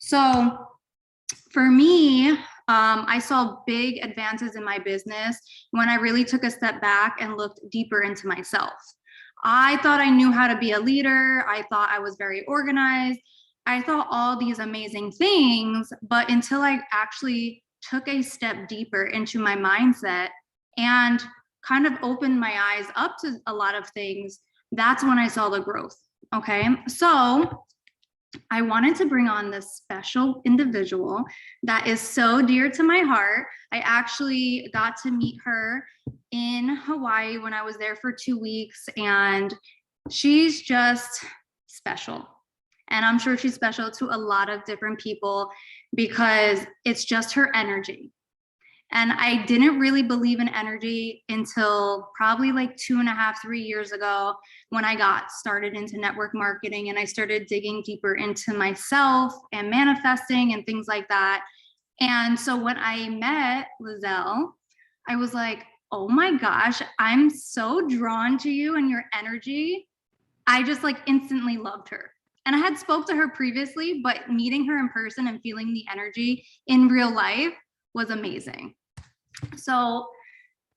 So for me, I saw big advances in my business when I really took a step back and looked deeper into myself. I thought I knew how to be a leader. I thought I was very organized. I thought all these amazing things, but until I actually took a step deeper into my mindset and kind of opened my eyes up to a lot of things, that's when I saw the growth. Okay. So I wanted to bring on this special individual that is so dear to my heart. I actually got to meet her in Hawaii when I was there for 2 weeks, and she's just special. And I'm sure she's special to a lot of different people because it's just her energy. And I didn't really believe in energy until probably like 2.5, 3 years ago when I got started into network marketing and I started digging deeper into myself and manifesting and things like that. And so when I met Lizelle, I was like, oh my gosh, I'm so drawn to you and your energy. I just like instantly loved her. And I had spoke to her previously, but meeting her in person and feeling the energy in real life was amazing. So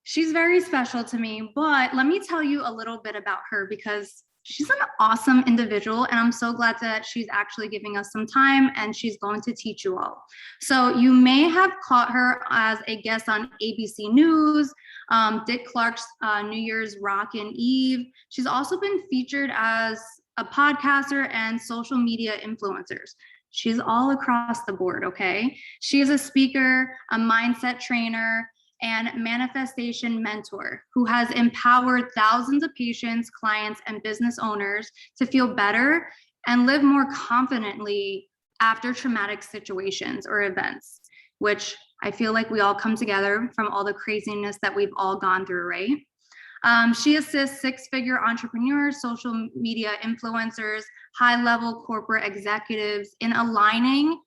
she's very special to me, but let me tell you a little bit about her because she's an awesome individual and I'm so glad that she's actually giving us some time and she's going to teach you all. So you may have caught her as a guest on ABC News, Dick Clark's New Year's Rockin' Eve. She's also been featured as a podcaster and social media influencers. She's all across the board, okay? She is a speaker, a mindset trainer, and manifestation mentor who has empowered thousands of patients, clients, and business owners to feel better and live more confidently after traumatic situations or events, which I feel like we all come together from all the craziness that we've all gone through, right? She assists six-figure entrepreneurs, social media influencers, high-level corporate executives in aligning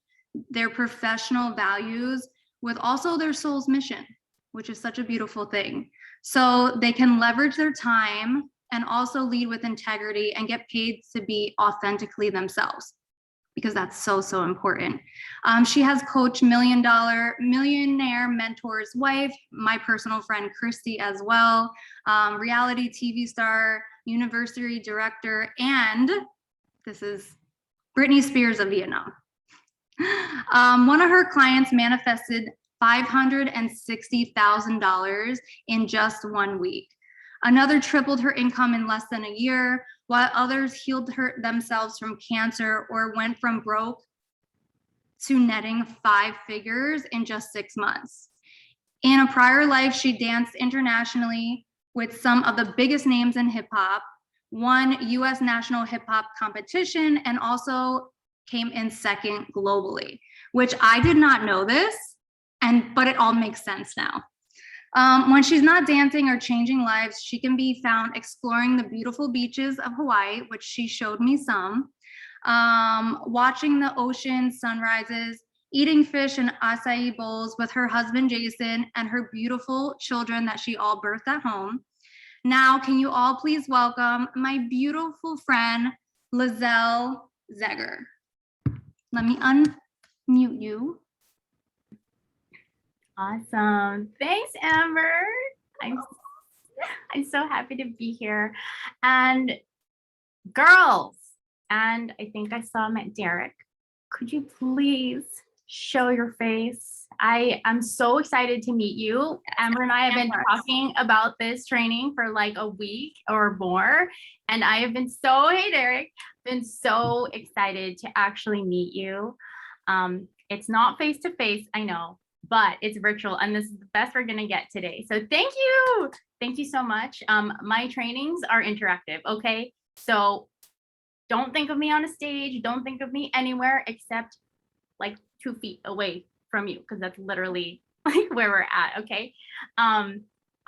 their professional values with also their soul's mission, which is such a beautiful thing. So they can leverage their time and also lead with integrity and get paid to be authentically themselves, because that's so, so important. She has coached millionaire mentor's wife, my personal friend Christy as well, reality TV star, university director, and this is Britney Spears of Vietnam. One of her clients manifested $560,000 in just 1 week. Another tripled her income in less than a year, while others healed themselves from cancer or went from broke to netting 5 figures in just 6 months. In a prior life, she danced internationally with some of the biggest names in hip hop, won US national hip hop competition, and also came in second globally, which I did not know this, but it all makes sense now. When she's not dancing or changing lives, she can be found exploring the beautiful beaches of Hawaii, which she showed me some, watching the ocean sunrises, eating fish in acai bowls with her husband, Jason, and her beautiful children that she all birthed at home. Now, can you all please welcome my beautiful friend, Lizelle Zegger. Let me unmute you. Awesome. Thanks, Amber. I'm so happy to be here. And girls, and I think I saw him at Derek. Could you please show your face? I am so excited to meet you. Amber and I have been talking about this training for like a week or more. And I have been hey Derek, been so excited to actually meet you. It's not face to face, I know, but it's virtual, and this is the best we're gonna get today. So thank you so much. My trainings are interactive, okay? So don't think of me on a stage, don't think of me anywhere except like 2 feet away from you, because that's literally like where we're at, okay?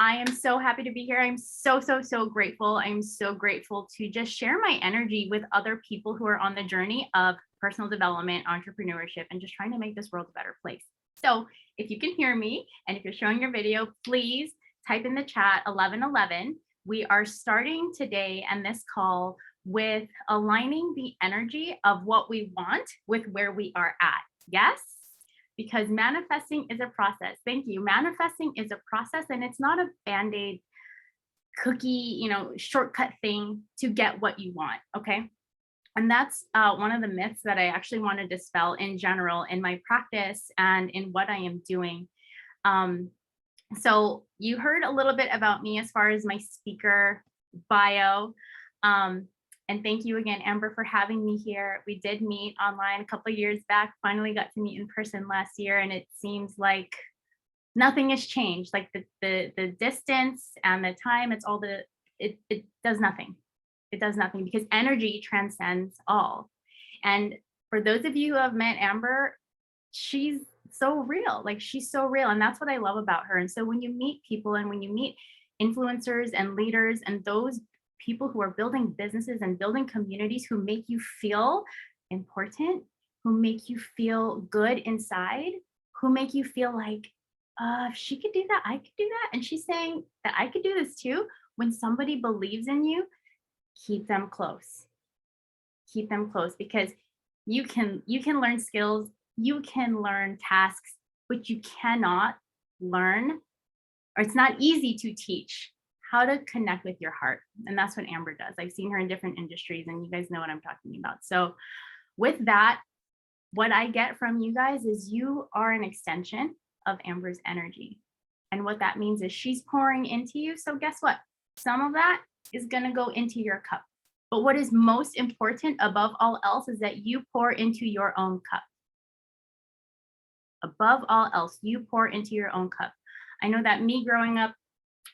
I am so happy to be here. I'm so grateful. I'm so grateful to just share my energy with other people who are on the journey of personal development, entrepreneurship, and just trying to make this world a better place. So if you can hear me, and if you're showing your video, please type in the chat 1111. We are starting today and this call with aligning the energy of what we want with where we are at. Yes? Because manifesting is a process. Thank you. Manifesting is a process, and it's not a band-aid cookie, shortcut thing to get what you want. Okay. And that's one of the myths that I actually want to dispel in general in my practice and in what I am doing. Um, so you heard a little bit about me as far as my speaker bio. And thank you again, Amber, for having me here. We did meet online a couple of years back, finally got to meet in person last year, and it seems like nothing has changed. Like the distance and the time, it does nothing. It does nothing because energy transcends all. And for those of you who have met Amber, she's so real. Like she's so real. And that's what I love about her. And so when you meet people and when you meet influencers and leaders and those people who are building businesses and building communities who make you feel important, who make you feel good inside, who make you feel like, if she could do that, I could do that. And she's saying that I could do this too. When somebody believes in you, keep them close. Keep them close because you can learn skills, you can learn tasks, but you cannot learn, or it's not easy to teach how to connect with your heart. And that's what Amber does. I've seen her in different industries and you guys know what I'm talking about. So with that, what I get from you guys is you are an extension of Amber's energy. And what that means is she's pouring into you. So guess what? Some of that is going to go into your cup. But what is most important above all else is that you pour into your own cup. Above all else, you pour into your own cup. I know that me growing up,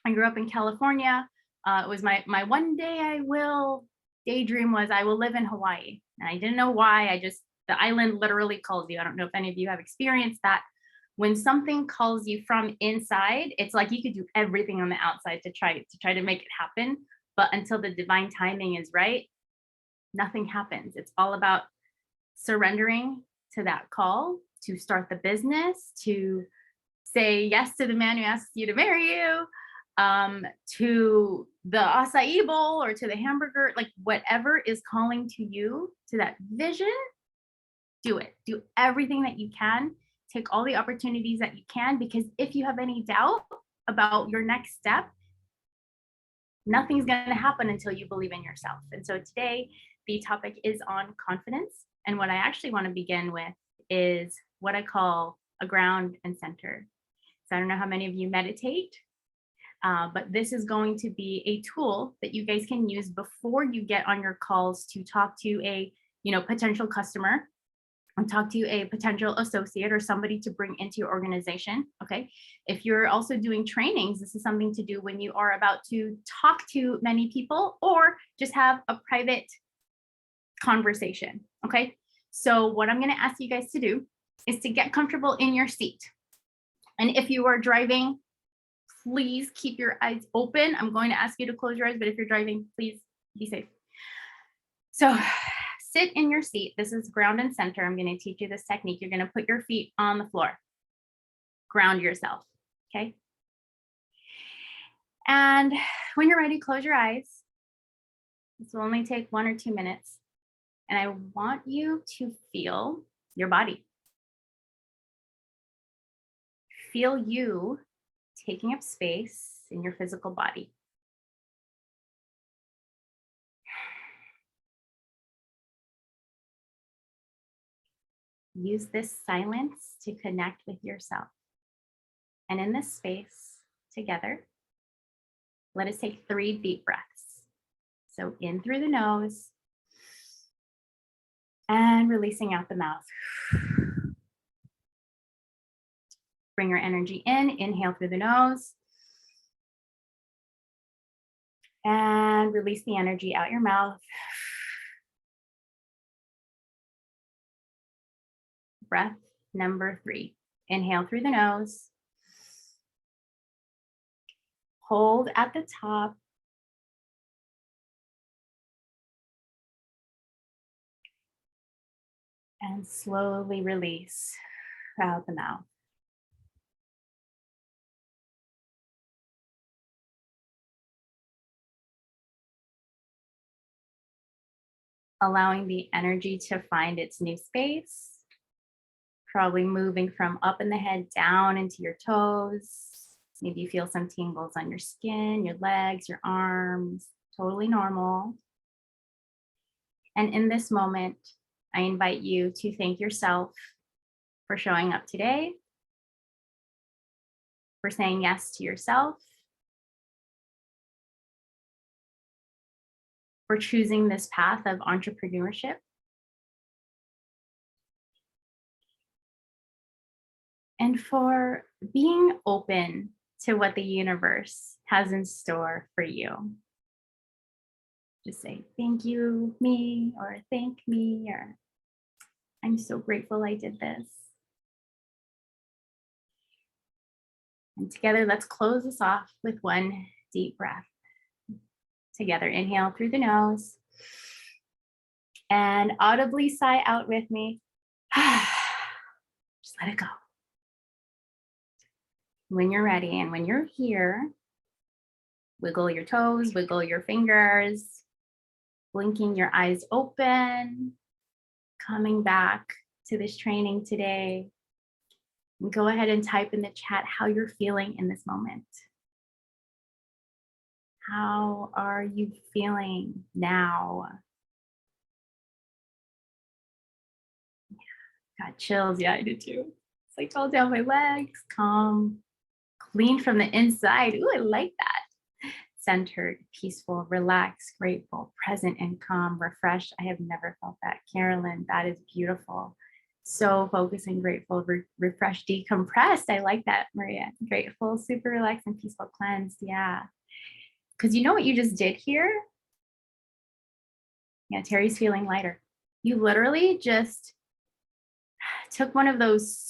I grew up in California. It was my one day I will daydream was I will live in Hawaii. And I didn't know why. The island literally calls you. I don't know if any of you have experienced that. When something calls you from inside, it's like you could do everything on the outside to try to make it happen. But until the divine timing is right, nothing happens. It's all about surrendering to that call, to start the business, to say yes to the man who asks you to marry you, to the acai bowl or to the hamburger, like whatever is calling to you, to that vision, do it. Do everything that you can. Take all the opportunities that you can, because if you have any doubt about your next step, nothing's going to happen until you believe in yourself. And so today, the topic is on confidence. And what I actually want to begin with is what I call a ground and center. So I don't know how many of you meditate, but this is going to be a tool that you guys can use before you get on your calls to talk to a potential customer, and talk to a potential associate or somebody to bring into your organization. Okay. If you're also doing trainings, this is something to do when you are about to talk to many people or just have a private conversation. Okay. So what I'm going to ask you guys to do is to get comfortable in your seat. And if you are driving, please keep your eyes open. I'm going to ask you to close your eyes, but if you're driving, please be safe. So sit in your seat. This is ground and center. I'm going to teach you this technique. You're going to put your feet on the floor. Ground yourself. Okay. And when you're ready, close your eyes. This will only take 1 or 2 minutes. And I want you to feel your body. Feel you taking up space in your physical body. Use this silence to connect with yourself. And in this space together, let us take 3 deep breaths. So in through the nose and releasing out the mouth. Bring your energy in, inhale through the nose. And release the energy out your mouth. Breath number 3. Inhale through the nose. Hold at the top. And slowly release out the mouth. allowing the energy to find its new space. Probably moving from up in the head down into your toes. Maybe you feel some tingles on your skin, your legs, your arms, totally normal. And in this moment, I invite you to thank yourself for showing up today, for saying yes to yourself, for choosing this path of entrepreneurship, and for being open to what the universe has in store for you. Just say, thank you, me, or thank me, or I'm so grateful I did this. And together, let's close this off with one deep breath. Together, inhale through the nose and audibly sigh out with me. Just let it go. When you're ready and when you're here, wiggle your toes, wiggle your fingers, blinking your eyes open, coming back to this training today. And go ahead and type in the chat how you're feeling in this moment. How are you feeling now? Got chills. Yeah, I did too. It's like all down my legs, calm, clean from the inside. Ooh, I like that. Centered, peaceful, relaxed, grateful, present and calm, refreshed. I have never felt that. Carolyn, that is beautiful. So focused and grateful, refreshed, decompressed. I like that, Maria. Grateful, super relaxed and peaceful, cleansed. Yeah. Because you know what you just did here? Yeah, Terry's feeling lighter. You literally just took one of those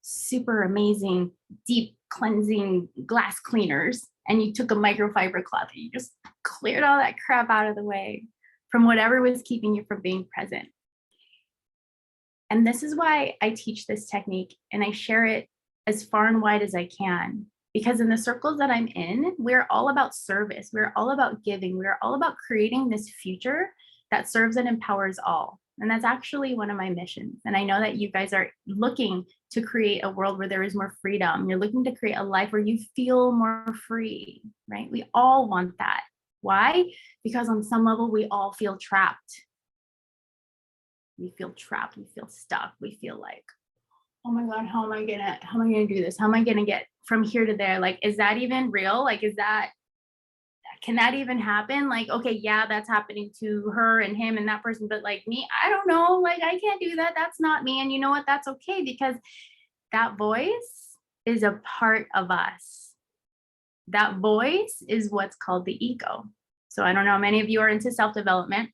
super amazing, deep cleansing glass cleaners, and you took a microfiber cloth and you just cleared all that crap out of the way from whatever was keeping you from being present. And this is why I teach this technique and I share it as far and wide as I can. Because in the circles that I'm in, we're all about service. We're all about giving. We're all about creating this future that serves and empowers all. And that's actually one of my missions. And I know that you guys are looking to create a world where there is more freedom. You're looking to create a life where you feel more free, right? We all want that. Why? Because on some level, we all feel trapped. We feel trapped. We feel stuck. We feel like, oh my God, how am I gonna do this? How am I gonna get from here to there? Like, is that even real? Like, can that even happen? Like, okay, yeah, that's happening to her and him and that person, but like me, I don't know, like I can't do that. That's not me. And you know what? That's okay, because that voice is a part of us. That voice is what's called the ego. So I don't know, many of you are into self-development,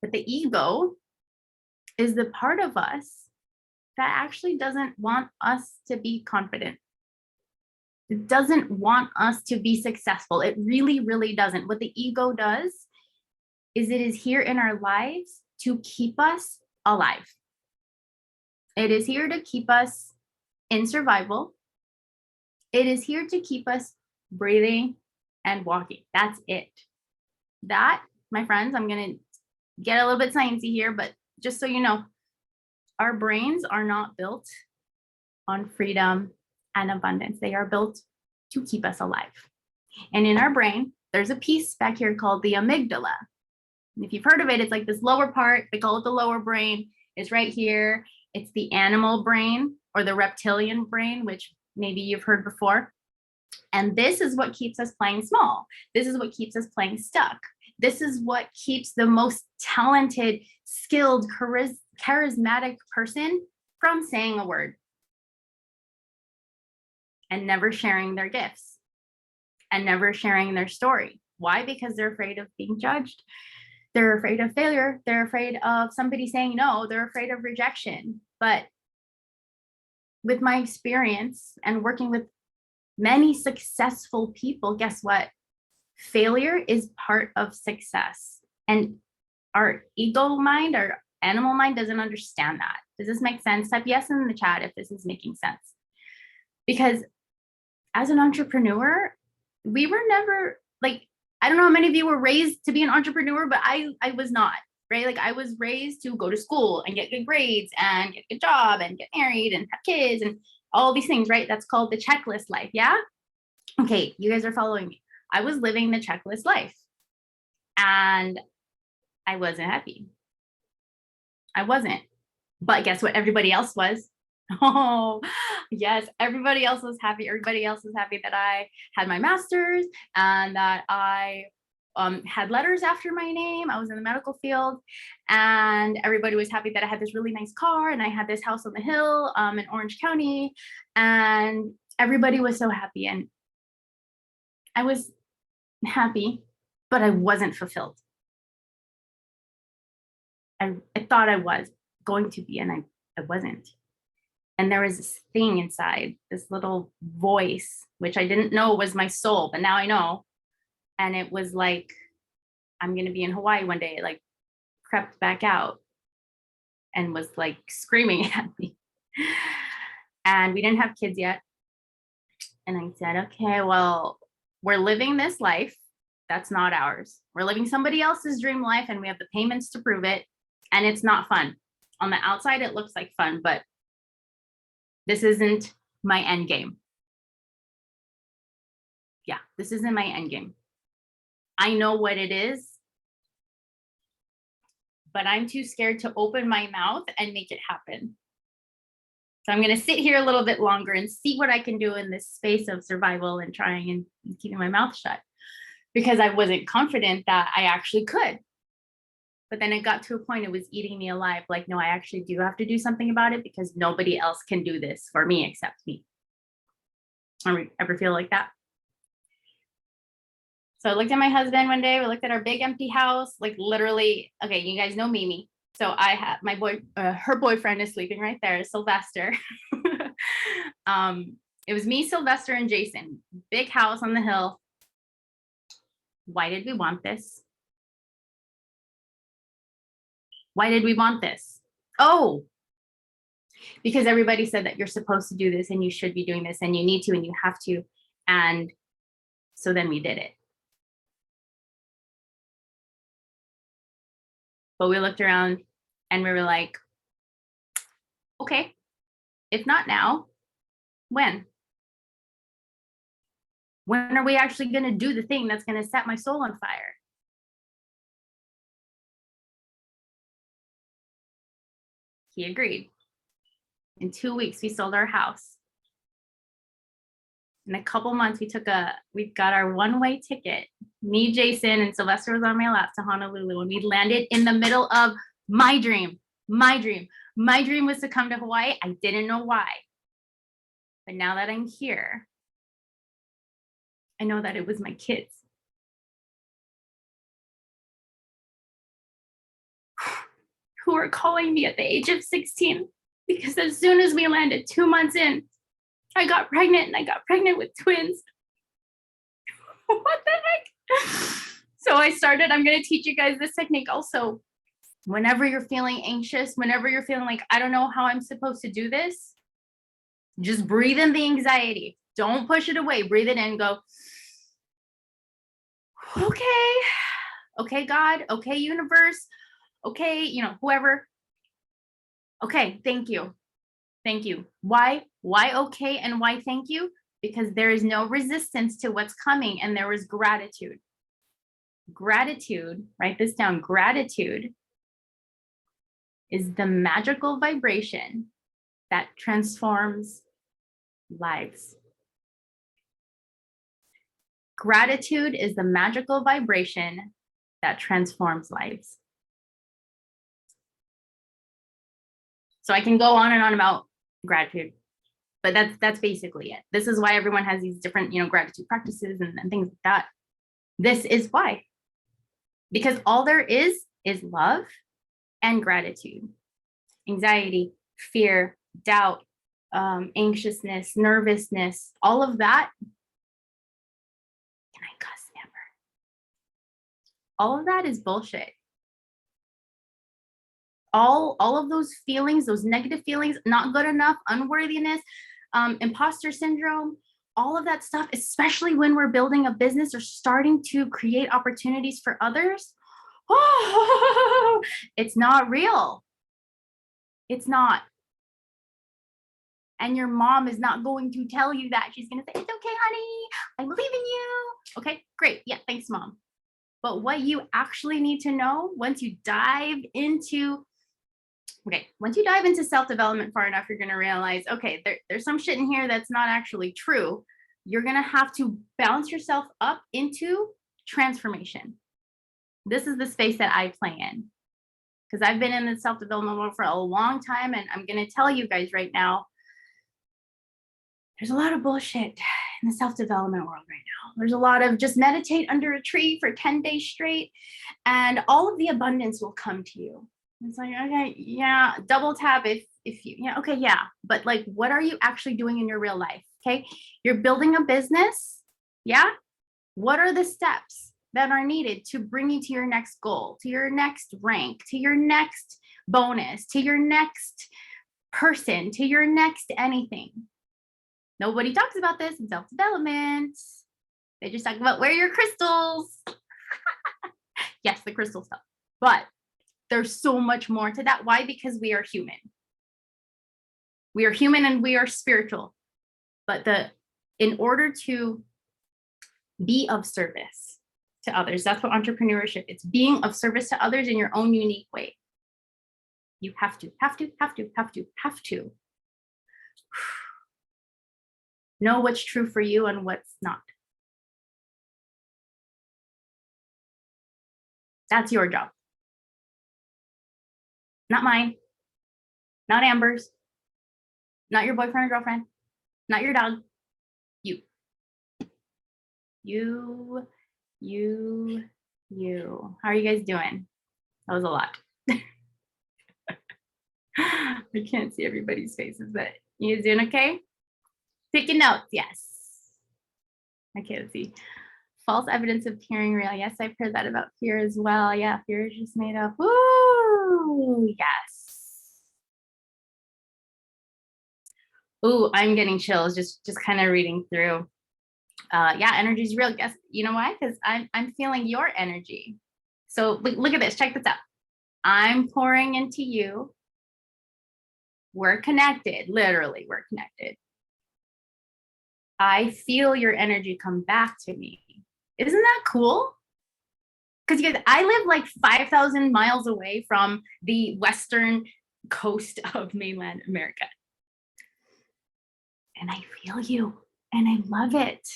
but the ego is the part of us that actually doesn't want us to be confident. It doesn't want us to be successful. It really, really doesn't. What the ego does is it is here in our lives to keep us alive. It is here to keep us in survival. It is here to keep us breathing and walking. That's it. That, my friends, I'm going to get a little bit sciencey here, but just so you know, our brains are not built on freedom and abundance. They are built to keep us alive. And in our brain, there's a piece back here called the amygdala. And if you've heard of it, it's like this lower part, they call it the lower brain. It's right here. It's the animal brain or the reptilian brain, which maybe you've heard before. And this is what keeps us playing small. This is what keeps us playing stuck. This is what keeps the most talented, skilled, charismatic person from saying a word and never sharing their gifts and never sharing their story. Why? Because they're afraid of being judged. They're afraid of failure. They're afraid of somebody saying no. They're afraid of rejection. But with my experience and working with many successful people, guess what? Failure is part of success. And our ego mind, our animal mind doesn't understand that. Does this make sense? Type yes in the chat if this is making sense. Because as an entrepreneur, we were never like, I don't know how many of you were raised to be an entrepreneur, but I was not, right? Like I was raised to go to school and get good grades and get a good job and get married and have kids and all these things, right? That's called the checklist life. Yeah. Okay. You guys are following me. I was living the checklist life and I wasn't happy. I wasn't. But guess what? Everybody else was. Oh, yes. Everybody else was happy. Everybody else was happy that I had my master's and that I had letters after my name. I was in the medical field and everybody was happy that I had this really nice car and I had this house on the hill in Orange County. And everybody was so happy. And I was happy, but I wasn't fulfilled. I thought I was going to be, and I wasn't. And there was this thing inside, this little voice, which I didn't know was my soul, but now I know. And it was like, I'm going to be in Hawaii one day. It like crept back out and was like screaming at me. And we didn't have kids yet. And I said, okay, well, we're living this life. That's not ours. We're living somebody else's dream life and we have the payments to prove it. And it's not fun. On the outside, it looks like fun, but this isn't my end game. Yeah, this isn't my end game. I know what it is, but I'm too scared to open my mouth and make it happen. So I'm going to sit here a little bit longer and see what I can do in this space of survival and trying and keeping my mouth shut, because I wasn't confident that I actually could. But then it got to a point, it was eating me alive. Like, no, I actually do have to do something about it because nobody else can do this for me except me. Ever feel like that? So I looked at my husband one day, we looked at our big empty house, like literally, okay, you guys know Mimi. So I had my her boyfriend is sleeping right there, Sylvester. It was me, Sylvester, and Jason. Big house on the hill. Why did we want this? Why did we want this? Oh, because everybody said that you're supposed to do this and you should be doing this and you need to and you have to. And so then we did it. But we looked around and we were like, okay, if not now, when? When are we actually going to do the thing that's going to set my soul on fire? He agreed. In 2 weeks, we sold our house. In a couple months, we got our one-way ticket. Me, Jason, and Sylvester was on my lap to Honolulu, and we landed in the middle of my dream. My dream. My dream was to come to Hawaii. I didn't know why. But now that I'm here, I know that it was my kids. Who were calling me at the age of 16, because as soon as we landed 2 months in, I got pregnant and I got pregnant with twins. What the heck? So I'm going to teach you guys this technique also. Whenever you're feeling anxious, whenever you're feeling like, I don't know how I'm supposed to do this, just breathe in the anxiety. Don't push it away. Breathe it in, go, okay. Okay, God. Okay, universe. Okay, whoever. Okay, thank you. Thank you. Why okay and why thank you? Because there is no resistance to what's coming and there is gratitude. Gratitude, write this down. Gratitude is the magical vibration that transforms lives. Gratitude is the magical vibration that transforms lives. So I can go on and on about gratitude, but that's basically it. This is why everyone has these different, gratitude practices and things like that. This is why, because all there is love and gratitude. Anxiety, fear, doubt, anxiousness, nervousness, all of that. Can I cuss, Amber? All of that is bullshit. All of those feelings, those negative feelings, not good enough, unworthiness, imposter syndrome, all of that stuff, especially when we're building a business or starting to create opportunities for others. oh, it's not real. It's not. And your mom is not going to tell you that. She's going to say, it's okay, honey. I believe in you. Okay, great. Yeah, thanks, mom. But what you actually need to know once you dive into self-development far enough, you're going to realize, okay, there's some shit in here that's not actually true. You're going to have to bounce yourself up into transformation. This is the space that I play in, because I've been in the self-development world for a long time. And I'm going to tell you guys right now, there's a lot of bullshit in the self-development world right now. There's a lot of just meditate under a tree for 10 days straight, and all of the abundance will come to you. It's like, okay, yeah, double tap if you, yeah, okay, yeah. But like, what are you actually doing in your real life? Okay, you're building a business. Yeah. What are the steps that are needed to bring you to your next goal, to your next rank, to your next bonus, to your next person, to your next anything? Nobody talks about this in self-development. They just talk about where are your crystals. Yes, the crystal stuff. But there's so much more to that. Why? Because we are human. We are human and we are spiritual. But in order to be of service to others, that's what entrepreneurship, it's being of service to others in your own unique way. You have to know what's true for you and what's not. That's your job. Not mine, not Amber's, not your boyfriend or girlfriend, not your dog. You. How are you guys doing? That was a lot. I can't see everybody's faces, but you guys doing okay? Taking notes, yes. Okay, let's see. False evidence appearing real. Yes, I've heard that about fear as well. Yeah, fear is just made up. Woo, yes. Ooh, I'm getting chills just kind of reading through. Yeah, energy is real. Guess you know why? Because I'm feeling your energy. So look at this. Check this out. I'm pouring into you. We're connected. Literally, we're connected. I feel your energy come back to me. Isn't that cool? Because you guys, I live like 5,000 miles away from the western coast of mainland America. And I feel you, and I love it.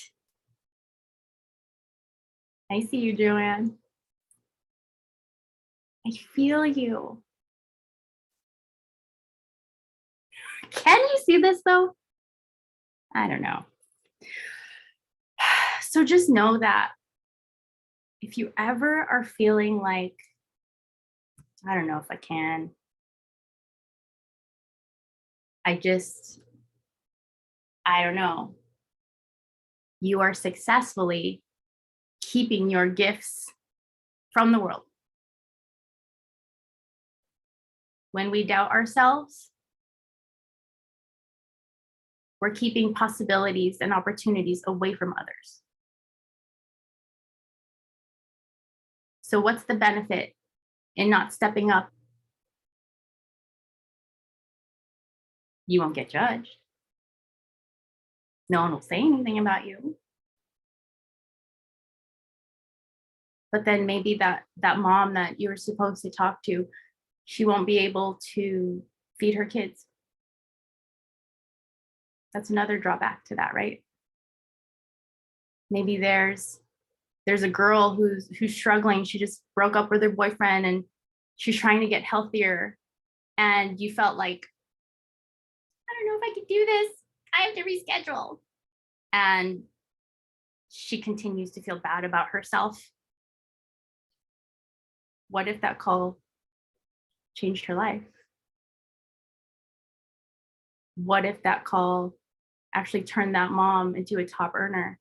I see you, Joanne. I feel you. Can you see this though? I don't know. So just know that if you ever are feeling like, I don't know if I can, I don't know. You are successfully keeping your gifts from the world. When we doubt ourselves, we're keeping possibilities and opportunities away from others. So what's the benefit in not stepping up? You won't get judged. No one will say anything about you. But then maybe that mom that you were supposed to talk to, she won't be able to feed her kids. That's another drawback to that, right? Maybe there's a girl who's struggling. She just broke up with her boyfriend and she's trying to get healthier. And you felt like, I don't know if I could do this. I have to reschedule. And she continues to feel bad about herself. What if that call changed her life? What if that call actually turned that mom into a top earner?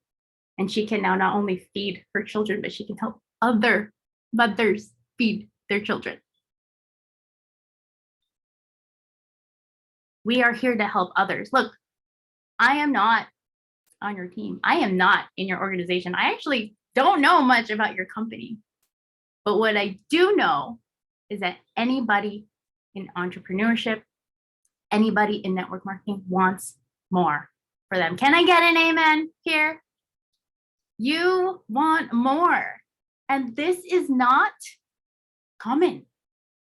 And she can now not only feed her children, but she can help other mothers feed their children. We are here to help others. Look, I am not on your team. I am not in your organization. I actually don't know much about your company. But what I do know is that anybody in entrepreneurship, anybody in network marketing wants more for them. Can I get an amen here? You want more. And this is not common.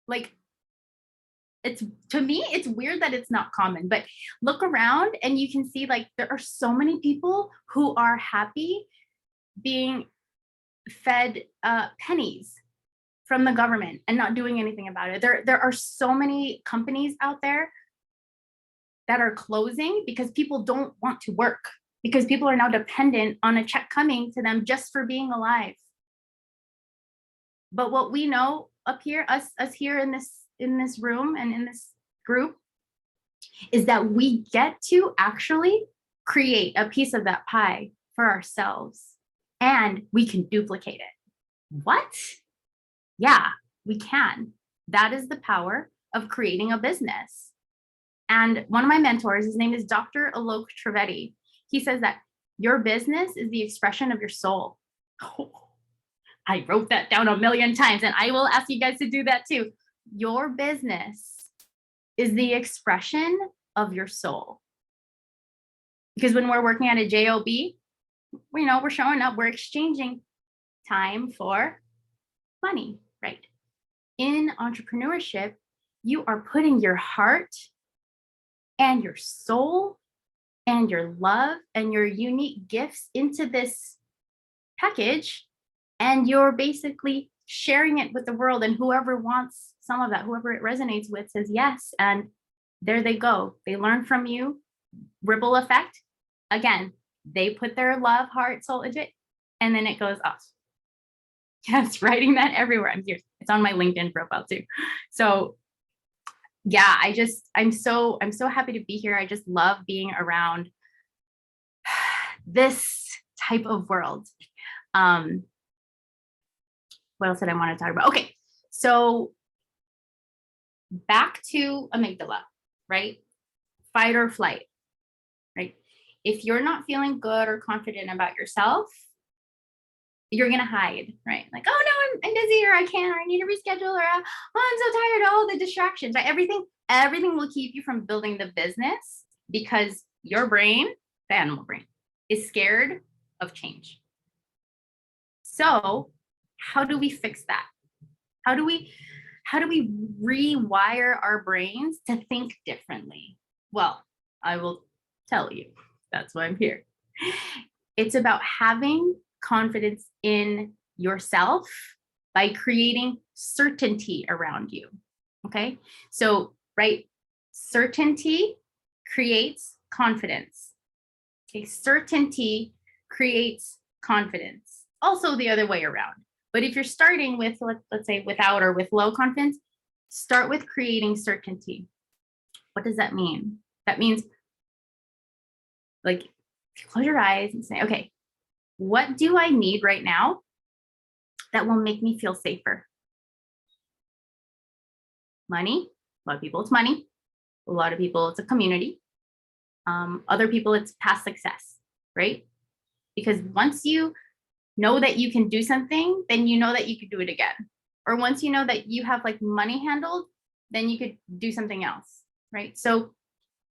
Like, it's, to me, it's weird that it's not common, but look around and you can see like there are so many people who are happy being fed pennies from the government and not doing anything about it. There are so many companies out there that are closing because people don't want to work, because people are now dependent on a check coming to them just for being alive. But what we know up here, us here in this room and in this group, is that we get to actually create a piece of that pie for ourselves, and we can duplicate it. What? Yeah, we can. That is the power of creating a business. And one of my mentors, his name is Dr. Alok Trivedi. He says that your business is the expression of your soul. Oh, I wrote that down a million times, and I will ask you guys to do that too. Your business is the expression of your soul. Because when we're working at a job, we're showing up, we're exchanging time for money, right? In entrepreneurship, you are putting your heart and your soul and your love and your unique gifts into this package, and you're basically sharing it with the world, and whoever wants some of that, whoever it resonates with, says yes, and there they go. They learn from you. Ripple effect. Again, they put their love, heart, soul into it, and then it goes off. Yes, writing that everywhere. I'm here. It's on my LinkedIn profile too. So yeah, I'm so happy to be here. I just love being around this type of world. What else did I want to talk about? Okay, so back to amygdala, right? Fight or flight, right? If you're not feeling good or confident about yourself, you're gonna hide, right? Like, oh no, I'm busy, or I can't, or I need to reschedule, or oh, I'm so tired. All the distractions, right? Everything will keep you from building the business, because your brain, the animal brain, is scared of change. So how do we fix that? How do we rewire our brains to think differently? Well, I will tell you. That's why I'm here. It's about having confidence in yourself by creating certainty around you. Okay. So, right, certainty creates confidence. Okay. Certainty creates confidence. Also the other way around. But if you're starting with, let's say, without or with low confidence, start with creating certainty. What does that mean? That means, like, if you close your eyes and say, okay, what do I need right now that will make me feel safer? Money. A lot of people, it's money. A lot of people, it's a community. Other people, it's past success, right? Because once you know that you can do something, then you know that you could do it again. Or once you know that you have like money handled, then you could do something else, right? So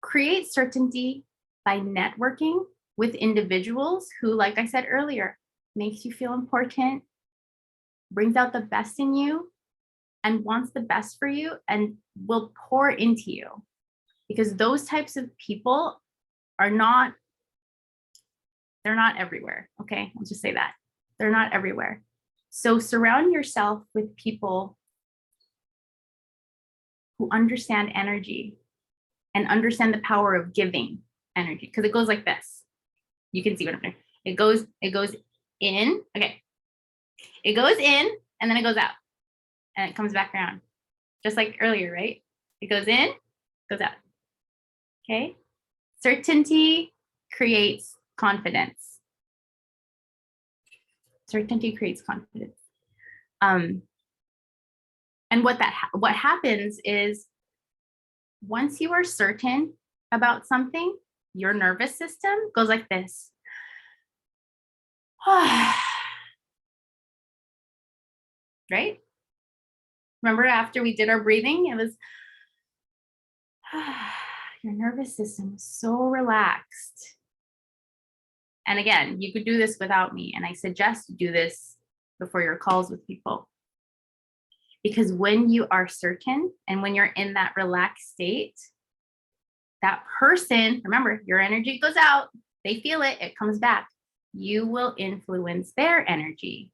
create certainty by networking with individuals who, like I said earlier, makes you feel important, brings out the best in you, and wants the best for you, and will pour into you. Because those types of people are not, they're not everywhere. Okay, I'll just say that. They're not everywhere. So surround yourself with people who understand energy and understand the power of giving energy. Because it goes like this. You can see what I'm doing. It goes in. Okay. It goes in and then it goes out. And it comes back around. Just like earlier, right? It goes in, goes out. Okay. Certainty creates confidence. Certainty creates confidence. And what happens is, once you are certain about something, your nervous system goes like this. right? Remember after we did our breathing, it was, your nervous system was so relaxed. And again, you could do this without me. And I suggest you do this before your calls with people. Because when you are certain and when you're in that relaxed state, that person, remember, your energy goes out, they feel it, it comes back. You will influence their energy.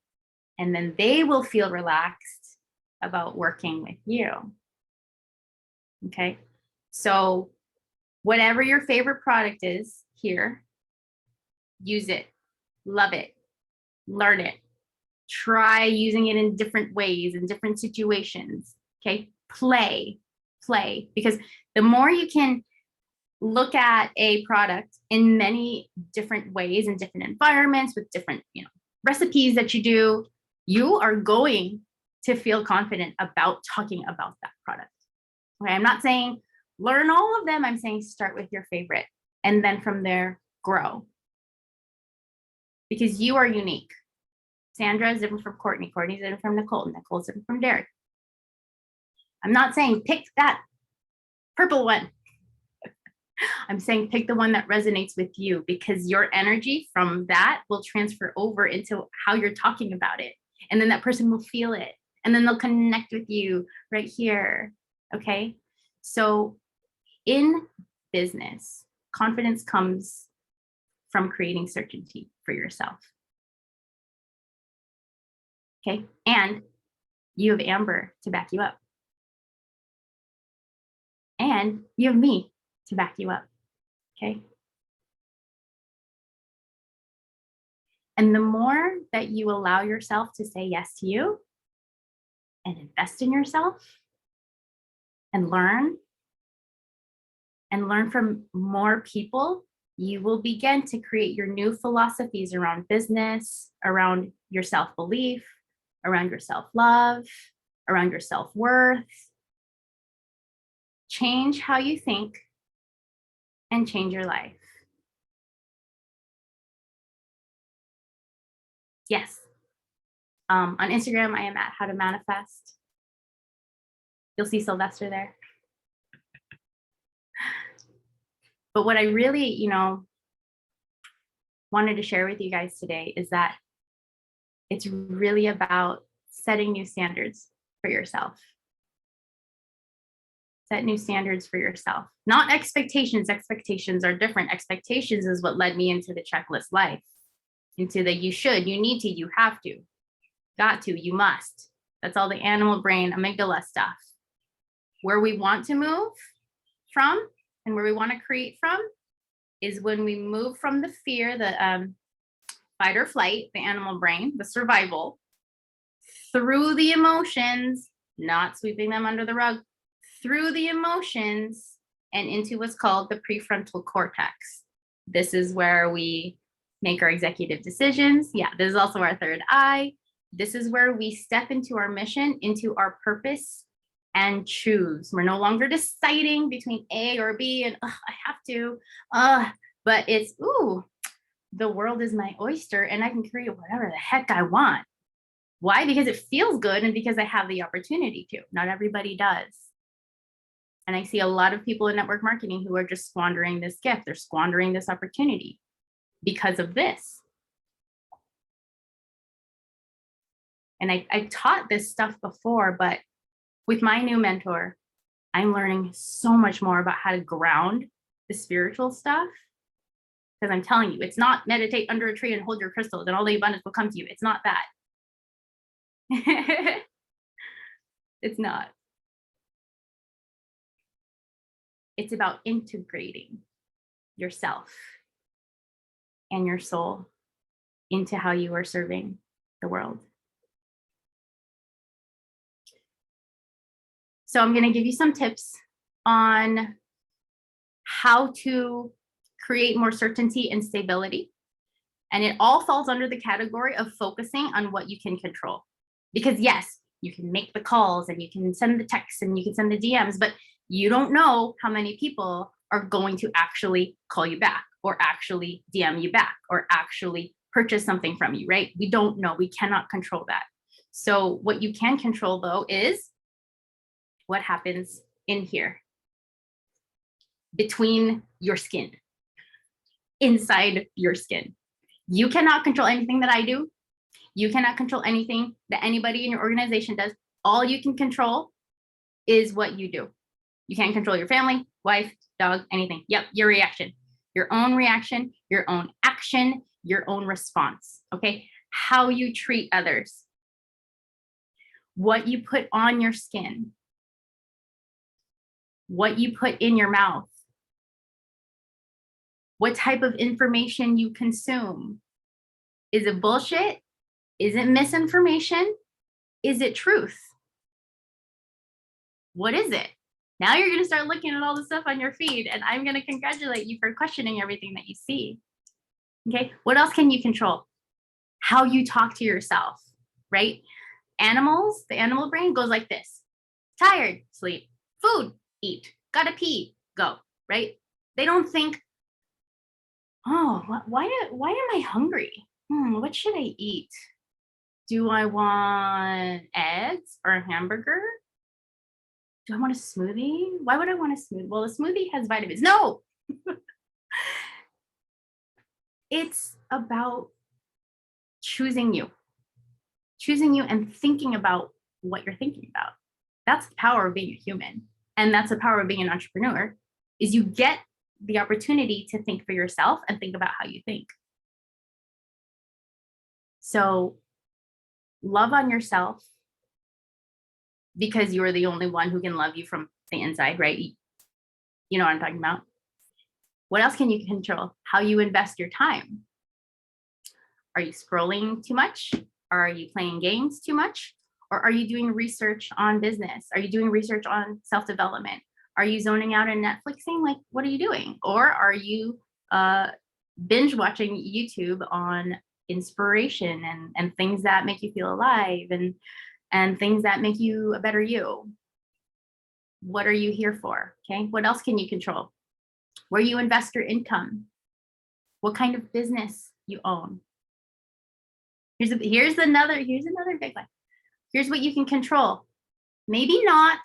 And then they will feel relaxed about working with you. Okay. So, whatever your favorite product is here, use it, love it, learn it, try using it in different ways, in different situations. Okay. Play, because the more you can look at a product in many different ways, in different environments, with different, recipes that you do, you are going to feel confident about talking about that product. Okay, I'm not saying learn all of them. I'm saying start with your favorite and then from there grow. Because you are unique. Sandra is different from Courtney. Courtney's different from Nicole. Nicole's different from Derek. I'm not saying pick that purple one. I'm saying pick the one that resonates with you, because your energy from that will transfer over into how you're talking about it. And then that person will feel it. And then they'll connect with you right here. Okay. So in business, confidence comes from creating certainty for yourself. Okay. And you have Amber to back you up. And you have me to back you up. Okay. And the more that you allow yourself to say yes to you and invest in yourself and learn from more people, you will begin to create your new philosophies around business, around your self-belief, around your self-love, around your self-worth. Change how you think and change your life. Yes. On Instagram, I am at How to Manifest. You'll see Sylvester there. But what I really, wanted to share with you guys today is that it's really about setting new standards for yourself. Set new standards for yourself. Not expectations. Expectations are different. Expectations is what led me into the checklist life, into the you should, you need to, you have to, got to, you must. That's all the animal brain, amygdala stuff. Where we want to move from and where we want to create from is when we move from the fear, the fight or flight, the animal brain, the survival, through the emotions, not sweeping them under the rug, through the emotions and into what's called the prefrontal cortex. This is where we make our executive decisions. Yeah, this is also our third eye. This is where we step into our mission, into our purpose, and choose. We're no longer deciding between A or B and I have to, but it's, the world is my oyster and I can create whatever the heck I want. Why? Because it feels good and because I have the opportunity to. Not everybody does. And I see a lot of people in network marketing who are just squandering this gift. They're squandering this opportunity because of this. And I taught this stuff before, but with my new mentor, I'm learning so much more about how to ground the spiritual stuff. Because I'm telling you, it's not meditate under a tree and hold your crystals and all the abundance will come to you. It's not that. It's not. It's about integrating yourself and your soul into how you are serving the world. So I'm going to give you some tips on how to create more certainty and stability. And it all falls under the category of focusing on what you can control. Because yes, you can make the calls and you can send the texts and you can send the DMs, but you don't know how many people are going to actually call you back or actually DM you back or actually purchase something from you, right? We don't know. We cannot control that. So what you can control though is what happens in here between your skin, inside your skin. You cannot control anything that I do. You cannot control anything that anybody in your organization does. All you can control is what you do. You can't control your family, wife, dog, anything. Yep, your reaction, your own action, your own response. Okay, how you treat others, what you put on your skin, what you put in your mouth, what type of information you consume. Is it bullshit? Is it misinformation? Is it truth? What is it? Now you're going to start looking at all the stuff on your feed, and I'm going to congratulate you for questioning everything that you see. Okay, what else can you control? How you talk to yourself, right? Animals, the animal brain goes like this: tired, sleep, food, eat, gotta pee, go, right? They don't think, oh, why am I hungry? What should I eat? Do I want eggs or a hamburger? Do I want a smoothie? Why would I want a smoothie? Well, a smoothie has vitamins. No, it's about choosing you and thinking about what you're thinking about. That's the power of being a human. And that's the power of being an entrepreneur, is you get the opportunity to think for yourself and think about how you think. So love on yourself, because you're the only one who can love you from the inside, right? You know what I'm talking about. What else can you control? How you invest your time. Are you scrolling too much? Are you playing games too much? Or are you doing research on business? Are you doing research on self-development? Are you zoning out and Netflixing? Like, what are you doing? Or are you binge watching YouTube on inspiration and things that make you feel alive and things that make you a better you? What are you here for? Okay, what else can you control? Where you invest your income, what kind of business you own. Here's another big one. Here's what you can control. Maybe not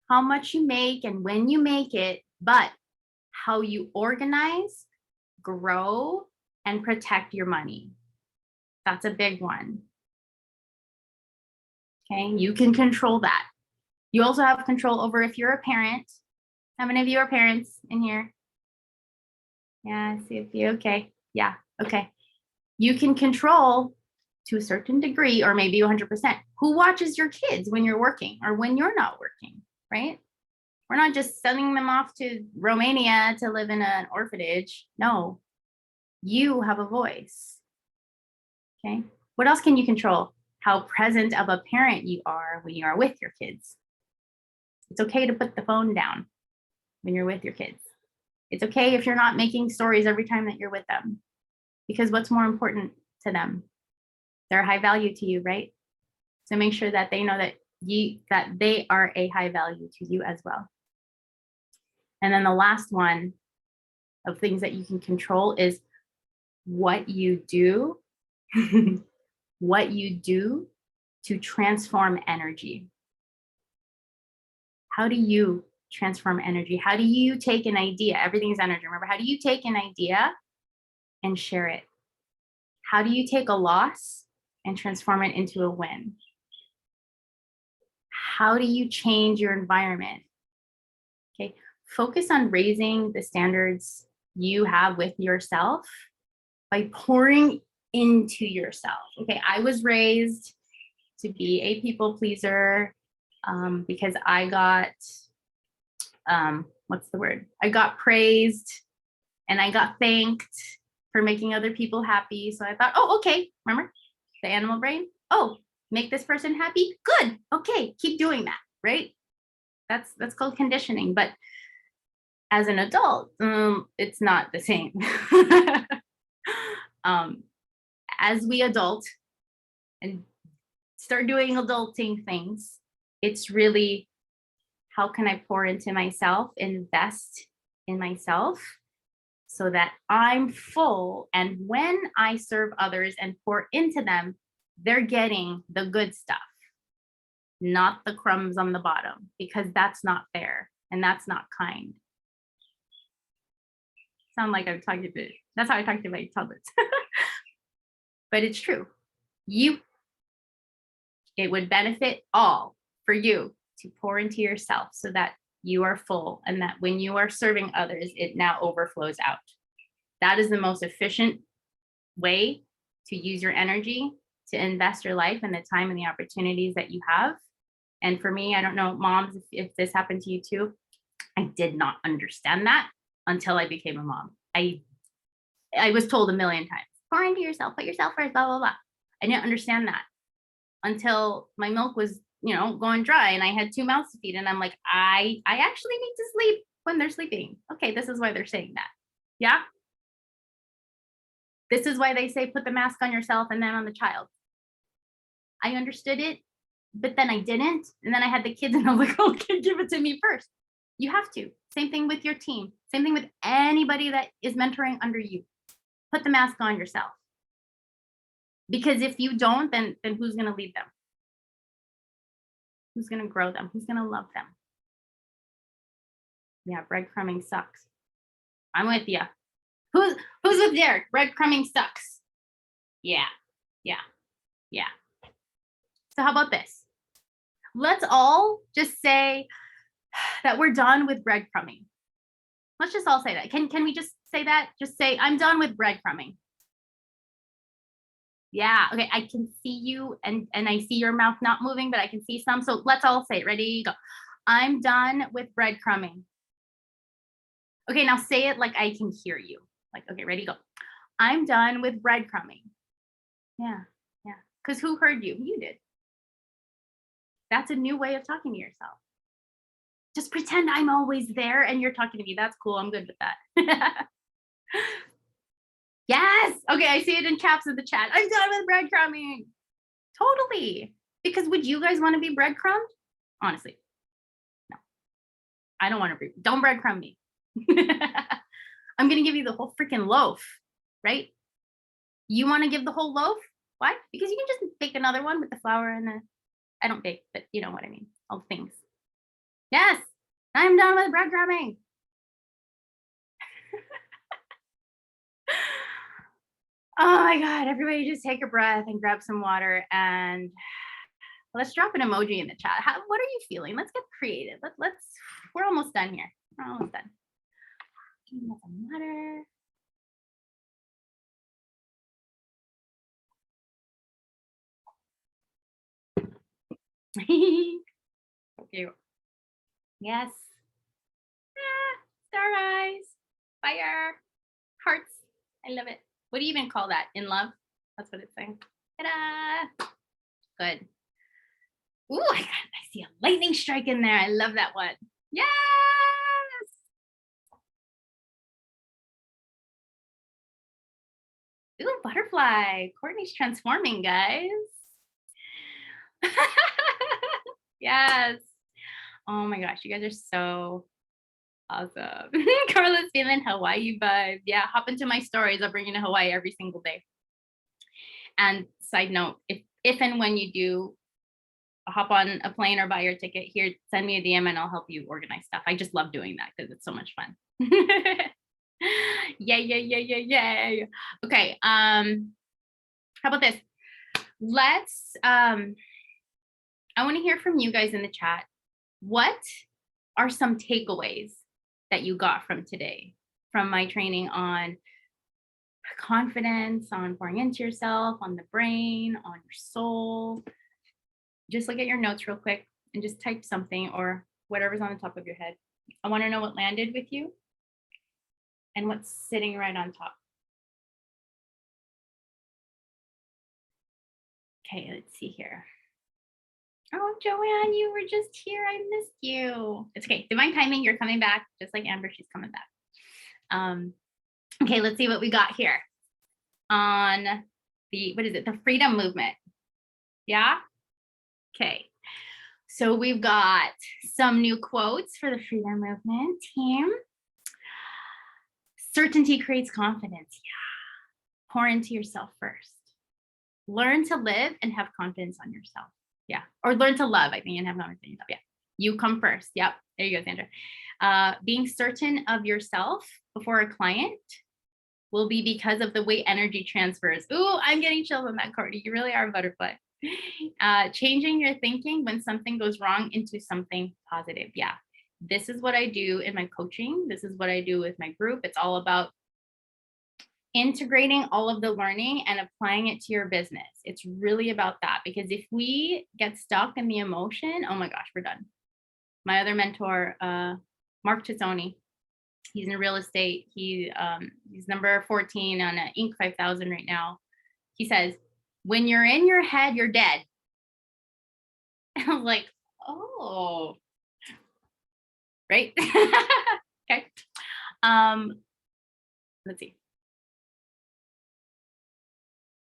how much you make and when you make it, but how you organize, grow, and protect your money. That's a big one. Okay, you can control that. You also have control over if you're a parent. How many of you are parents in here? Yeah, I see a few. Okay, yeah, okay. You can control to a certain degree, or maybe 100%, who watches your kids when you're working or when you're not working, right? We're not just sending them off to Romania to live in an orphanage. No, you have a voice. Okay, what else can you control? How present of a parent you are when you are with your kids. It's okay to put the phone down when you're with your kids. It's okay if you're not making stories every time that you're with them, because what's more important to them? They're high value to you, right? So make sure that they know that they are a high value to you as well. And then the last one of things that you can control is what you do, what you do to transform energy. How do you transform energy? How do you take an idea? Everything is energy. Remember, how do you take an idea and share it? How do you take a loss and transform it into a win? How do you change your environment? Okay, focus on raising the standards you have with yourself by pouring into yourself. Okay, I was raised to be a people pleaser because I got, what's the word? I got praised and I got thanked for making other people happy. So I thought, oh, okay, remember the animal brain? Oh, make this person happy? Good, okay, keep doing that, right? That's called conditioning. But as an adult, it's not the same. As we adult and start doing adulting things, it's really, how can I pour into myself, invest in myself so that I'm full, and when I serve others and pour into them, they're getting the good stuff, not the crumbs on the bottom, because that's not fair and that's not kind. Sound like I'm talking to, that's how I talk to my toddlers. But it's true. It would benefit all for you to pour into yourself so that you are full, and that when you are serving others, it now overflows out. That is the most efficient way to use your energy, to invest your life and the time and the opportunities that you have. And for me, I don't know, moms, if this happened to you too, I did not understand that until I became a mom. I was told a million times, pour into yourself, put yourself first, blah, blah, blah. I didn't understand that until my milk was, going dry and I had 2 mouths to feed. And I'm like, I actually need to sleep when they're sleeping. Okay, this is why they're saying that. Yeah. This is why they say put the mask on yourself and then on the child. I understood it, but then I didn't. And then I had the kids and I was like, okay, give it to me first. You have to. Same thing with your team. Same thing with anybody that is mentoring under you. Put the mask on yourself. Because if you don't, then who's going to lead them? Who's going to grow them? Who's going to love them? Yeah, breadcrumbing sucks. I'm with you. Who's with Derek? Breadcrumbing sucks. Yeah. So how about this? Let's all just say that we're done with breadcrumbing. Let's just all say that. Can we just say that? Just say, I'm done with breadcrumbing. Yeah, okay, I can see you and I see your mouth not moving, but I can see some. So let's all say it. Ready, go. I'm done with breadcrumbing. Okay, now say it like I can hear you. Like, okay, ready, go. I'm done with breadcrumbing. Yeah. Because who heard you? You did. That's a new way of talking to yourself. Just pretend I'm always there and you're talking to me. That's cool. I'm good with that. Yes. Okay, I see it in caps in the chat. I'm done with breadcrumbing. Totally. Because would you guys want to be breadcrumbed? Honestly, no. I don't want to be. Don't breadcrumb me. I'm going to give you the whole freaking loaf, right? You want to give the whole loaf? Why? Because you can just bake another one with the flour and the, I don't bake, but you know what I mean. All the things. Yes, I'm done with breadcrumbing. Oh my God, everybody just take a breath and grab some water and let's drop an emoji in the chat. What are you feeling? Let's get creative. We're almost done here. We're almost done. Give me some water. Okay. Yes. Star eyes. Fire. Hearts. I love it. What do you even call that? In love? That's what it's saying. Ta-da! Good. Ooh, I see a lightning strike in there. I love that one. Yes! Ooh, butterfly. Courtney's transforming, guys. Yes. Oh my gosh, you guys are so awesome. Carla's feeling Hawaii vibe. Yeah, hop into my stories. I'll bring you to Hawaii every single day. And side note, if and when you do hop on a plane or buy your ticket here, send me a DM and I'll help you organize stuff. I just love doing that because it's so much fun. Yay. Okay. How about this? I want to hear from you guys in the chat. What are some takeaways that you got from today, from my training on confidence, on pouring into yourself, on the brain, on your soul? Just look at your notes real quick and just type something or whatever's on the top of your head. I want to know what landed with you and what's sitting right on top. Okay, let's see here. Oh, Joanne, you were just here. I missed you. It's okay. Divine timing, you're coming back. Just like Amber, she's coming back. Okay, let's see what we got here on the, what is it? The freedom movement. Yeah? Okay. So we've got some new quotes for the freedom movement team. Certainty creates confidence. Yeah. Pour into yourself first. Learn to live and have confidence on yourself. Yeah. Or learn to love, I think, and have confidence in yourself. Yeah. You come first. Yep. There you go, Sandra. Being certain of yourself before a client will be because of the way energy transfers. Ooh, I'm getting chills on that, Courtney. You really are a butterfly. Changing your thinking when something goes wrong into something positive. Yeah. This is what I do in my coaching. This is what I do with my group. It's all about integrating all of the learning and applying it to your business. It's really about that, because if we get stuck in the emotion, oh my gosh, we're done. My other mentor, Mark Tazzoni, he's in real estate. He's number 14 on Inc. 5000 right now. He says, when you're in your head, you're dead. And I was like, oh, right. Okay. Let's see.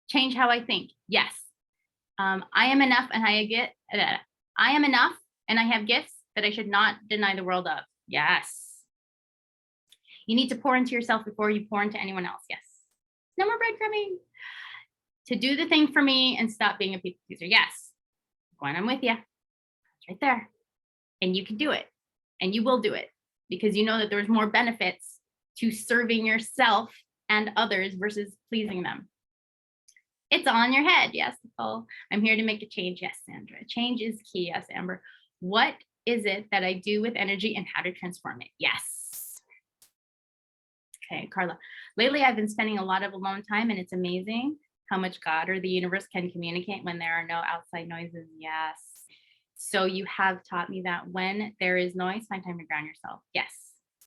Change how I think. Yes. I am enough and I am enough and I have gifts that I should not deny the world of. Yes. You need to pour into yourself before you pour into anyone else. Yes. No more breadcrumbing. To do the thing for me and stop being a people pleaser. Yes. Gwen, I'm with you. It's right there. And you can do it. And you will do it, because you know that there's more benefits to serving yourself and others versus pleasing them. It's on your head. Yes, Nicole. I'm here to make a change. Yes, Sandra. Change is key. Yes, Amber. What is it that I do with energy and how to transform it? Yes. Okay, Carla. Lately, I've been spending a lot of alone time, and it's amazing how much God or the universe can communicate when there are no outside noises. Yes. So you have taught me that when there is noise, find time to ground yourself. Yes.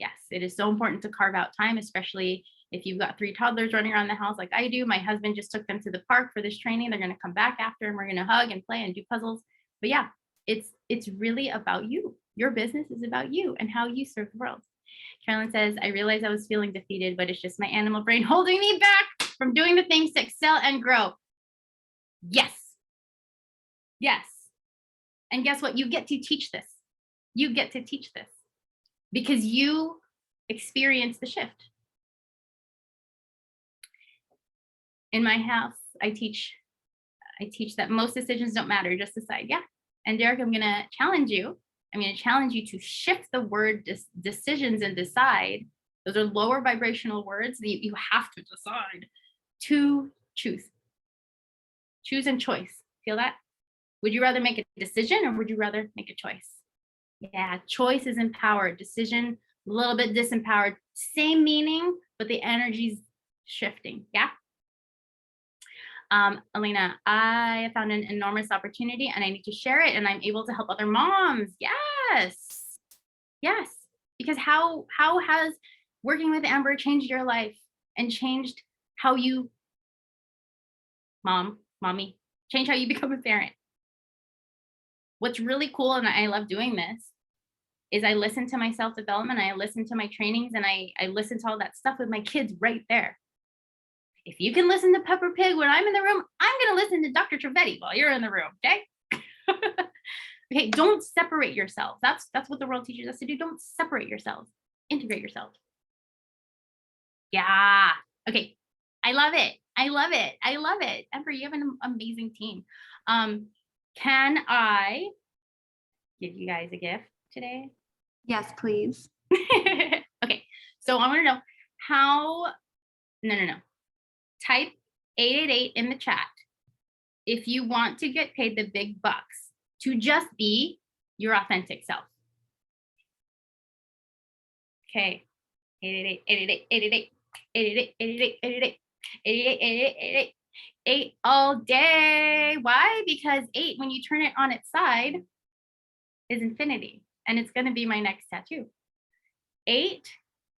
Yes. It is so important to carve out time, especially if you've got 3 toddlers running around the house like I do. My husband just took them to the park for this training. They're going to come back after and we're going to hug and play and do puzzles. But yeah, it's really about you. Your business is about you and how you serve the world. Carolyn says, I realized I was feeling defeated, but it's just my animal brain holding me back from doing the things to excel and grow. Yes. Yes. And guess what? You get to teach this. You get to teach this because you experience the shift. In my house, I teach that most decisions don't matter, just decide. Yeah. And Derek, I'm going to challenge you. I'm going to challenge you to shift the word decisions and decide. Those are lower vibrational words that you have to decide to choose. Choose and choice. Feel that? Would you rather make a decision or would you rather make a choice? Yeah, choice is empowered. Decision, a little bit disempowered. Same meaning, but the energy's shifting. Yeah. Elena, I found an enormous opportunity and I need to share it, and I'm able to help other moms. Yes. Yes. Because how has working with Amber changed your life and changed how you, mommy, change how you become a parent? What's really cool, and I love doing this, is I listen to my self-development, I listen to my trainings, and I listen to all that stuff with my kids right there. If you can listen to Peppa Pig when I'm in the room, I'm going to listen to Dr. Trivedi while you're in the room, okay? Okay, don't separate yourself. That's what the world teaches us to do. Don't separate yourselves. Integrate yourself. Yeah. Okay. I love it. I love it. I love it. Amber, you have an amazing team. Can I give you guys a gift today? Yes, please. Okay. So I want to know how, no. Type 888 in the chat if you want to get paid the big bucks to just be your authentic self. Okay. 8 all day. Why? Because 8, when you turn it on its side, is infinity. And it's going to be my next tattoo. 8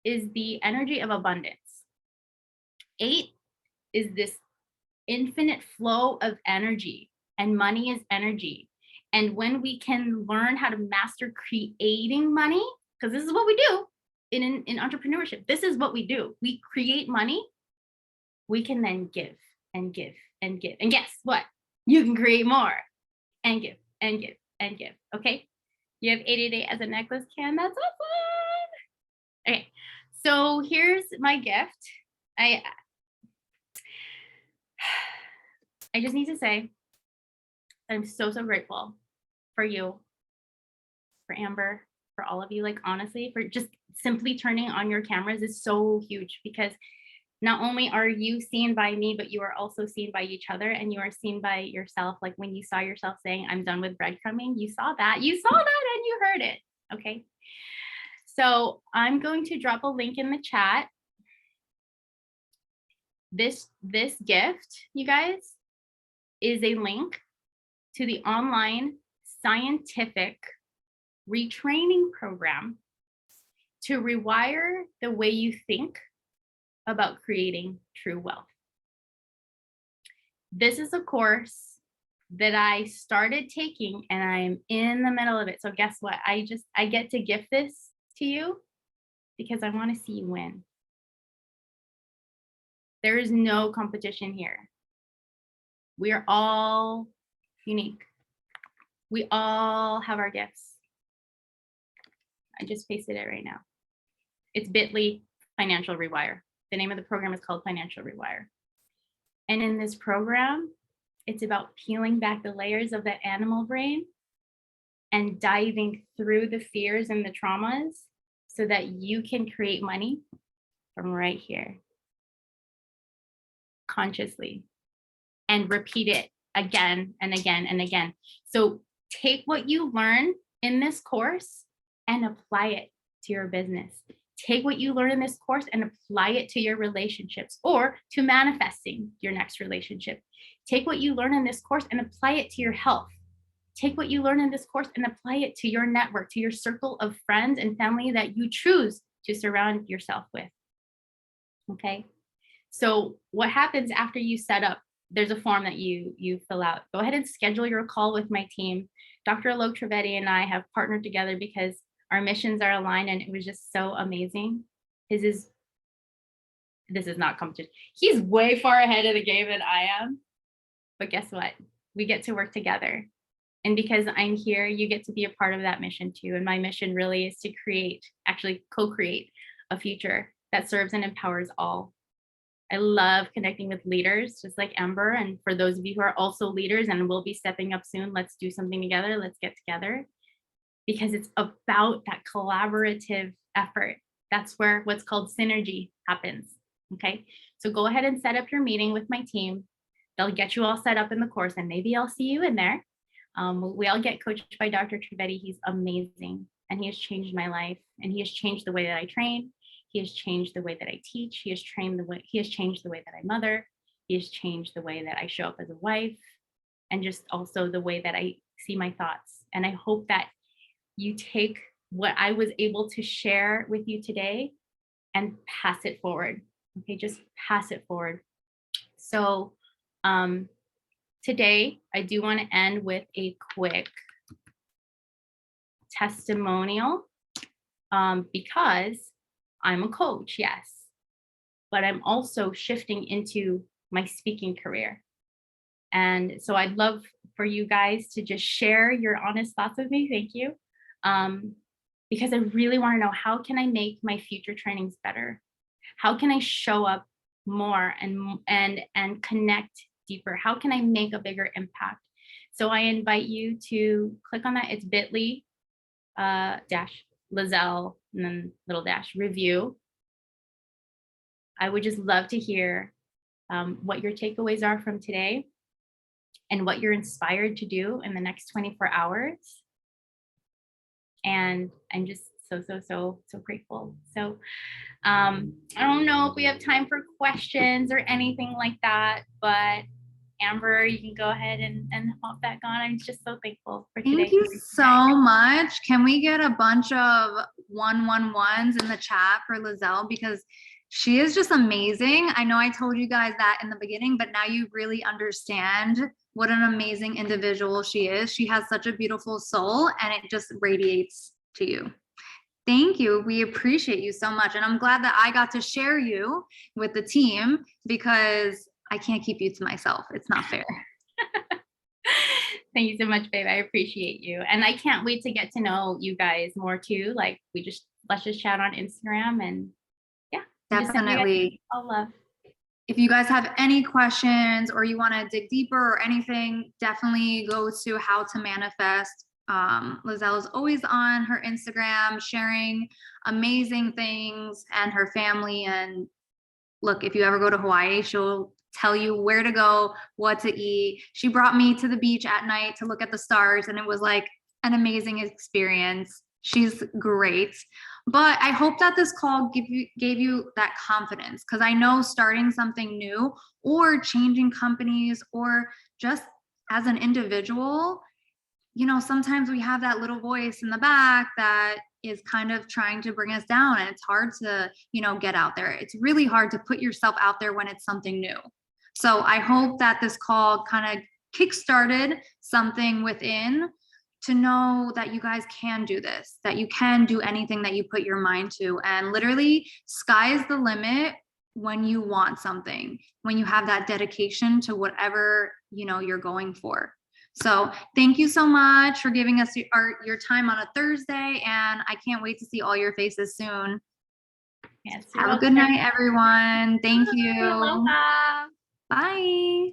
is the energy of abundance. 8 is this infinite flow of energy, and money is energy. And when we can learn how to master creating money, because this is what we do in entrepreneurship, this is what we do. We create money. We can then give and give and give. And guess what? You can create more and give and give and give. Okay. You have 888 as a necklace, Ken. That's awesome. Okay. So here's my gift. I just need to say that I'm so, so grateful for you, for Amber, for all of you. Like, honestly, for just simply turning on your cameras is so huge, because not only are you seen by me, but you are also seen by each other, and you are seen by yourself. Like when you saw yourself saying, I'm done with breadcrumbing, you saw that, and you heard it. Okay. So I'm going to drop a link in the chat. This gift, you guys, is a link to the online scientific retraining program to rewire the way you think about creating true wealth. This is a course that I started taking, and I'm in the middle of it. So guess what? I get to gift this to you because I want to see you win. There is no competition here. We are all unique. We all have our gifts. I just pasted it right now. It's bit.ly Financial Rewire. The name of the program is called Financial Rewire. And in this program, it's about peeling back the layers of the animal brain and diving through the fears and the traumas so that you can create money from right here, consciously, and repeat it again and again and again. So take what you learn in this course and apply it to your business. Take what you learn in this course and apply it to your relationships or to manifesting your next relationship. Take what you learn in this course and apply it to your health. Take what you learn in this course and apply it to your network, to your circle of friends and family that you choose to surround yourself with. Okay. So what happens after you set up, there's a form that you fill out. Go ahead and schedule your call with my team. Dr. Alok Trivedi and I have partnered together because our missions are aligned, and it was just so amazing. This is not competition. He's way far ahead of the game than I am. But guess what? We get to work together. And because I'm here, you get to be a part of that mission too. And my mission really is to co-create a future that serves and empowers all. I love connecting with leaders just like Amber. And for those of you who are also leaders and will be stepping up soon, let's do something together. Let's get together, because it's about that collaborative effort. That's where what's called synergy happens. Okay. So go ahead and set up your meeting with my team. They'll get you all set up in the course, and maybe I'll see you in there. We all get coached by Dr. Trivedi. He's amazing, and he has changed my life, and he has changed the way that I train. He has changed the way that I teach. He has changed the way that I mother. He has changed the way that I show up as a wife, and just also the way that I see my thoughts. And I hope that you take what I was able to share with you today and pass it forward. Okay, just pass it forward. So today, I do want to end with a quick testimonial, because I'm a coach, yes, but I'm also shifting into my speaking career. And so I'd love for you guys to just share your honest thoughts with me. Thank you. Because I really want to know, how can I make my future trainings better? How can I show up more and connect deeper? How can I make a bigger impact? So I invite you to click on that. It's bit.ly /Lizelle and then little dash review. I would just love to hear what your takeaways are from today and what you're inspired to do in the next 24 hours. And I'm just so grateful. So I don't know if we have time for questions or anything like that, but Amber, you can go ahead and hop back on. I'm just so thankful for today. Thank you so much. Can we get a bunch of 111s in the chat for Lizelle, because she is just amazing. I know I told you guys that in the beginning, but now you really understand what an amazing individual she is. She has such a beautiful soul, and it just radiates to you. Thank you. We appreciate you so much. And I'm glad that I got to share you with the team, because I can't keep you to myself. It's not fair. Thank you so much, babe. I appreciate you. And I can't wait to get to know you guys more too. Like let's just chat on Instagram, and yeah. Definitely. All love. if you guys have any questions or you want to dig deeper or anything, definitely go to How to Manifest. Lizelle is always on her Instagram sharing amazing things, and her family. And look, if you ever go to Hawaii, she'll tell you where to go, what to eat. She brought me to the beach at night to look at the stars, and it was like an amazing experience. She's great. But I hope that this call gave you that confidence, because I know starting something new or changing companies or just as an individual, sometimes we have that little voice in the back that is kind of trying to bring us down, and it's hard to, get out there. It's really hard to put yourself out there when it's something new. So I hope that this call kind of kickstarted something within to know that you guys can do this, that you can do anything that you put your mind to. And literally, sky's the limit when you want something, when you have that dedication to whatever, you're going for. So thank you so much for giving us your time on a Thursday, and I can't wait to see all your faces soon. Yes, have a good night, everyone. Thank you. Aloha. Bye.